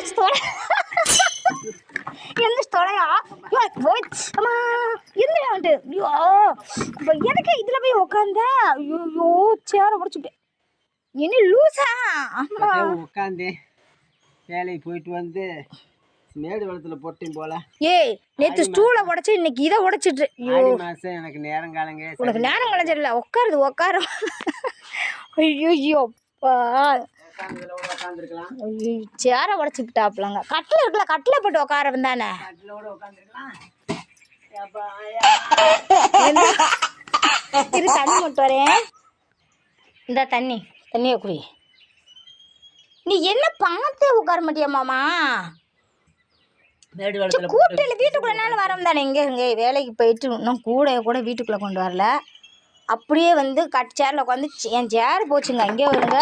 எந்திரிச்சு தொலை எந்திரிச்சு தொலையா அம்மா எந்திரிட்டு ஐயோ எனக்கு இதில் போய் உட்காந்த ஐயோ சேர உடச்சுட்டேன் என்ன லூசா அம்மா உட்காந்து வேலைக்கு போயிட்டு வந்து மேடு வெள்ளத்துல போட்டேன் போல. ஏய் நேற்று ஸ்டூலை உடச்சி இன்னைக்கு இதை உடைச்சிட்டு மாசம் எனக்கு நேரம் காலங்க உனக்கு நேரம் கலைஞ்சிடல உட்காரு ஐயோ சேர உடச்சிக்கிட்டாப்லங்க கட்டில் இருக்குல்ல கட்டில் போட்டு உட்கார வந்தானே இது தண்ணி மட்டும் வரேன் இந்த தண்ணியை குடி நீ என்ன பார்த்தே உட்கார மாட்டியா மாமா கூட்டில் வீட்டுக்குள்ளனாலும் வரோம் தானே இங்கே வேலைக்கு போயிட்டு இன்னும் கூட வீட்டுக்குள்ளே கொண்டு வரல அப்படியே வந்து சேரில் உட்காந்து என் சேர் போச்சுங்க இங்கே வருங்க